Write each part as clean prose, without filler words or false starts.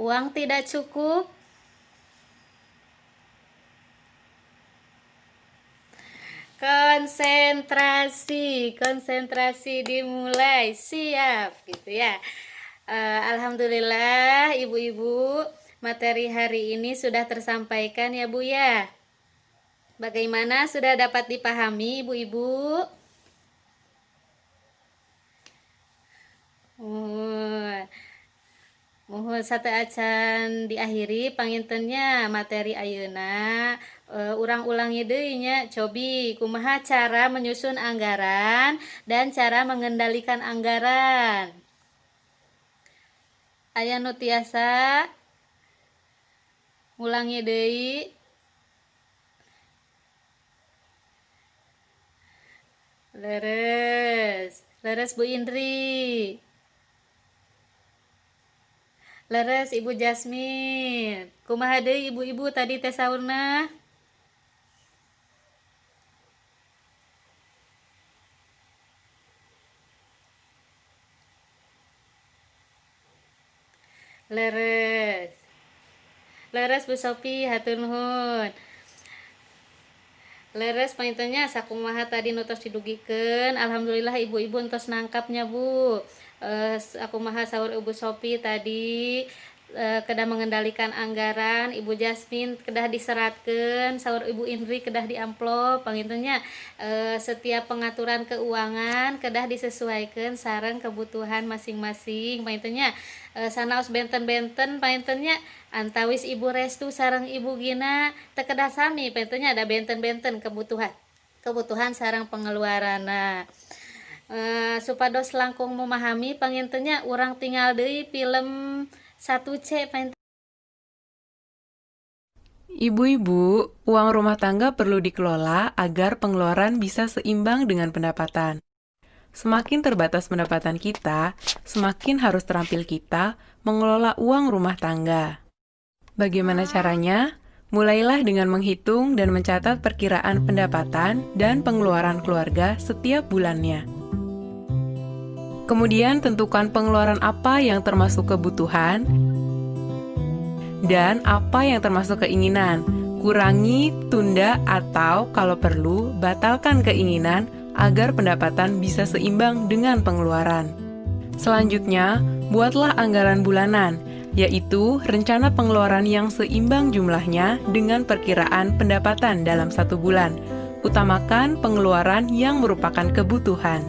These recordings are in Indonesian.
Uang tidak cukup? Konsentrasi dimulai, siap gitu ya. Alhamdulillah ibu-ibu, materi hari ini sudah tersampaikan ya Bu ya. Bagaimana, sudah dapat dipahami ibu-ibu? Mohon satu acan diakhiri pangintennya materi ayeuna. Urang ulangi deui nya, cobi kumaha cara menyusun anggaran dan cara mengendalikan anggaran. Aya nu tiasa ulangi deui. Leres Bu Indri. Leres Ibu Jasmine. Kumaha deui ibu-ibu tadi teh saurna? Leres Bu Sopi, hatur nuhun. Leres panitanya sakumaha tadi nutos didugikeun. Alhamdulillah ibu-ibu entos nangkapnya Bu. Sakumaha saur Ibu Sopi tadi kedah mengendalikan anggaran, Ibu Jasmine kedah diseratkeun, saur Ibu Indri kedah di amplop. Pangintennya setiap pengaturan keuangan kedah disesuaikan sareng kebutuhan masing-masing. Pangintennya sanaos benten-benten pangintennya antawis Ibu Restu sareng Ibu Gina teu kedah sami, pangintennya ada benten-benten kebutuhan sareng pengeluaranna. Supados langkung memahami pangintennya urang tinggal deui film 1C. Ibu-ibu, uang rumah tangga perlu dikelola agar pengeluaran bisa seimbang dengan pendapatan. Semakin terbatas pendapatan kita, semakin harus terampil kita mengelola uang rumah tangga. Bagaimana caranya? Mulailah dengan menghitung dan mencatat perkiraan pendapatan dan pengeluaran keluarga setiap bulannya. Kemudian tentukan pengeluaran apa yang termasuk kebutuhan dan apa yang termasuk keinginan. Kurangi, tunda, atau kalau perlu, batalkan keinginan agar pendapatan bisa seimbang dengan pengeluaran. Selanjutnya, buatlah anggaran bulanan, yaitu rencana pengeluaran yang seimbang jumlahnya dengan perkiraan pendapatan dalam satu bulan. Utamakan pengeluaran yang merupakan kebutuhan.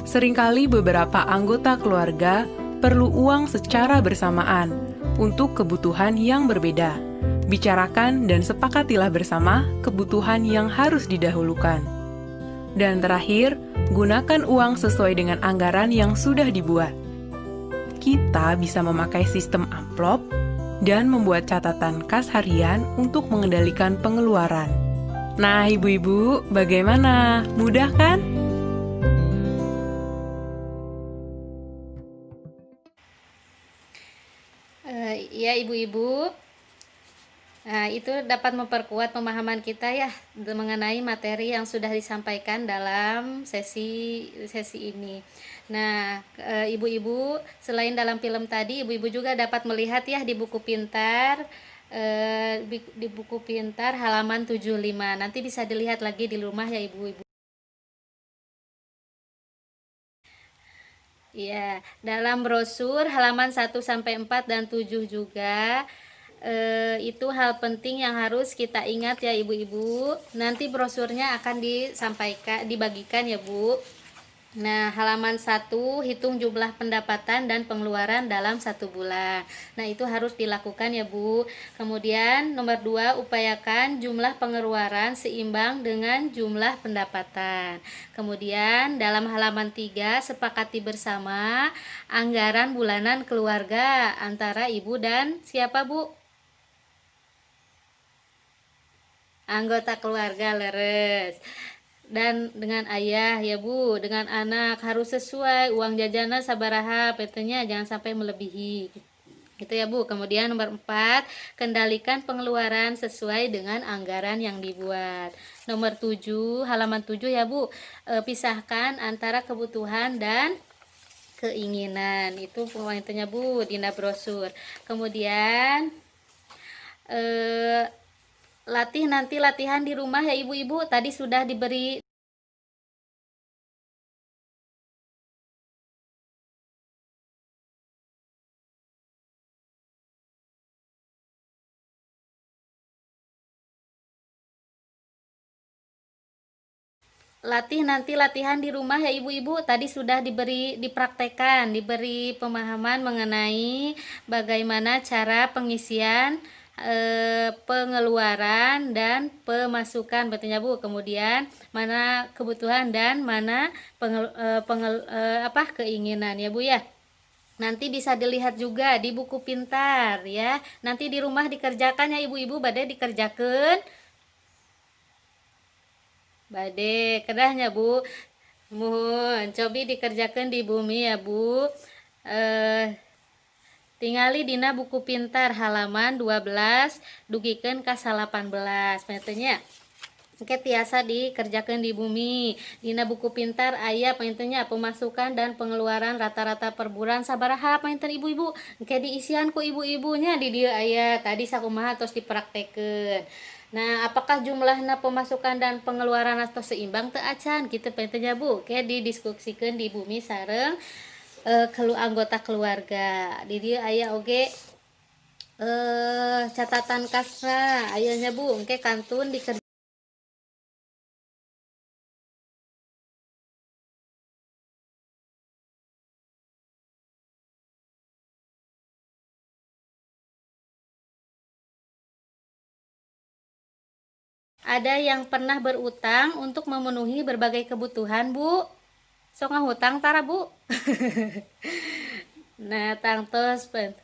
Seringkali beberapa anggota keluarga perlu uang secara bersamaan untuk kebutuhan yang berbeda. Bicarakan dan sepakatilah bersama kebutuhan yang harus didahulukan. Dan terakhir, gunakan uang sesuai dengan anggaran yang sudah dibuat. Kita bisa memakai sistem amplop dan membuat catatan kas harian untuk mengendalikan pengeluaran. Nah, ibu-ibu, bagaimana? Mudah kan? Ya ibu-ibu, nah itu dapat memperkuat pemahaman kita ya mengenai materi yang sudah disampaikan dalam sesi ini. Nah ibu-ibu, selain dalam film tadi, ibu-ibu juga dapat melihat ya di buku pintar, di buku pintar halaman 75. Nanti bisa dilihat lagi di rumah ya ibu-ibu. Ya, dalam brosur halaman 1-4 dan 7 juga itu hal penting yang harus kita ingat ya ibu-ibu. Nanti brosurnya akan dibagikan ya Bu. Nah, halaman 1, hitung jumlah pendapatan dan pengeluaran dalam 1 bulan. Nah, itu harus dilakukan ya Bu. Kemudian nomor 2, upayakan jumlah pengeluaran seimbang dengan jumlah pendapatan. Kemudian dalam halaman 3, sepakati bersama anggaran bulanan keluarga antara ibu dan siapa Bu? Anggota keluarga, leres. Dan dengan ayah ya Bu, dengan anak harus sesuai, uang jajannya sabaraha, PT-nya jangan sampai melebihi gitu ya Bu. Kemudian nomor 4, kendalikan pengeluaran sesuai dengan anggaran yang dibuat. Nomor 7, halaman 7 ya Bu, pisahkan antara kebutuhan dan keinginan. Itu poinnya Bu dina brosur. Kemudian nanti latihan di rumah ya ibu-ibu, tadi sudah diberi latihan di rumah ya ibu-ibu, tadi sudah dipraktekkan, diberi pemahaman mengenai bagaimana cara pengisian, pengeluaran dan pemasukan betulnya Bu. Kemudian mana kebutuhan dan mana keinginan ya Bu ya. Nanti bisa dilihat juga di buku pintar ya. Nanti di rumah dikerjakan ya ibu-ibu, badai dikerjakan. Bade kedahnya Bu, mohon cobi dikerjakan di bumi ya Bu. Tingali dina buku pintar halaman 12 dugikeun ka 18 penetenya. Oke, tiasa dikerjakan di bumi. Dina buku pintar aya penetenya pemasukan dan pengeluaran rata-rata per bulan sabaraha peneten ibu-ibu. Oke, diisian ku ibu-ibunya di dia aya tadi sakumaha tos dipraktekeun. Nah, apakah jumlahnya pemasukan dan pengeluaran atau seimbang teu acan gitu penetnya Bu. Oke, didiskusikan di bumi sareng anggota keluarga. Di dia aya oge catatan kasra ayahnya Bu. Oke, kantun dikerjakan. Ada yang pernah berutang untuk memenuhi berbagai kebutuhan, Bu? Sok ngahutang tara, Bu? Nah, tangtos pen.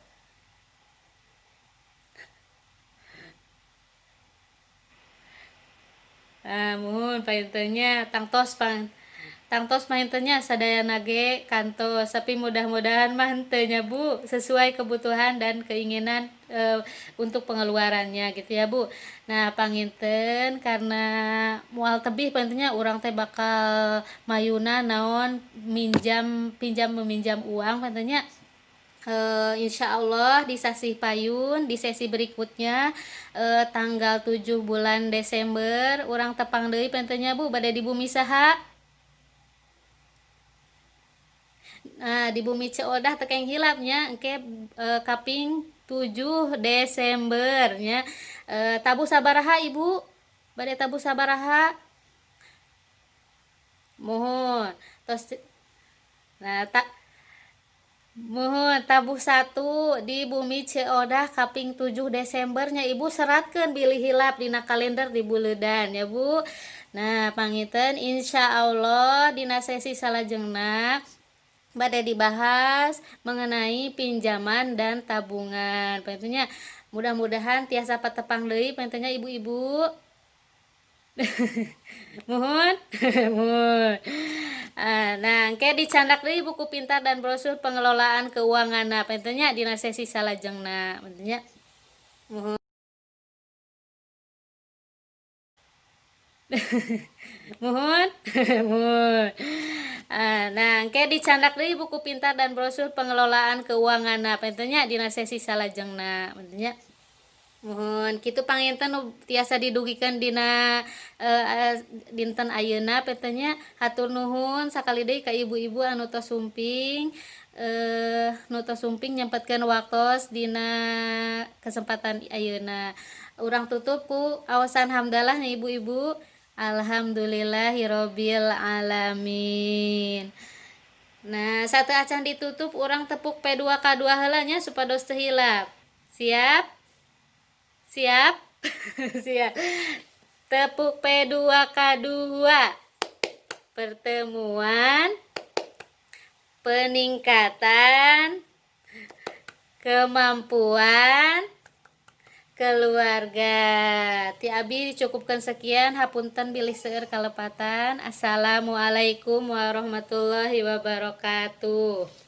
Mohon paintenya tangtos paintenya sadaya nage kantos, tapi mudah-mudahan mah henteu Bu, sesuai kebutuhan dan keinginan untuk pengeluarannya gitu ya Bu. Nah, panginten karena moal tebih paintenya urang teh bakal mayuna naon pinjam meminjam uang paintenya. Insya Allah di sasi payun di sesi berikutnya tanggal 7 bulan Desember orang tepang deui pentenya Bu bade di bumi saha. Nah, di bumi Ceodah tekeng hilapnya engke kaping 7 Desembernya. Tabu sabaraha Ibu? Bade tabu sabaraha? Mohon. Nah, mohon tabuh 1 di bumi Ceodah kaping 7 Desembernya Ibu seratkeun bilih hilap dina kalender di buledan ya Bu. Nah, panginten insya Allah dina sesi salajengna bade dibahas mengenai pinjaman dan tabungan. Pentingnya mudah-mudahan tiasa patepang deui pentingnya ibu-ibu. Mohon. Mohon. Nah, engke dicandak deui buku pintar dan brosur pengelolaan keuangan. Nah, pentingnya dina sesi salajengna. Pentingnya mohon. Mohon. Mohon. Nah, engke dicandak deui buku pintar dan brosur pengelolaan keuangan. Nah, pentingnya dina sesi salajengna. Pentingnya mohon kitu panginten tiasa didugikeun dina dinten ayeuna petenya hatur nuhun sakali deui ka ibu-ibu anu tos sumping nyempetkeun waktos dina kesempatan ayeuna. Urang tutup ku awasan hamdalah nih ibu-ibu. Alhamdulillahirabbil alamin. Nah, satu acan ditutup urang tepuk P2K2 heula nya supados teu hilap. Siap? Siap? Siap. Tepuk P2K2. Pertemuan peningkatan kemampuan keluarga. Ti abi dicukupkan sekian, hapunten bilih seueur kalepatan. Assalamualaikum warahmatullahi wabarakatuh.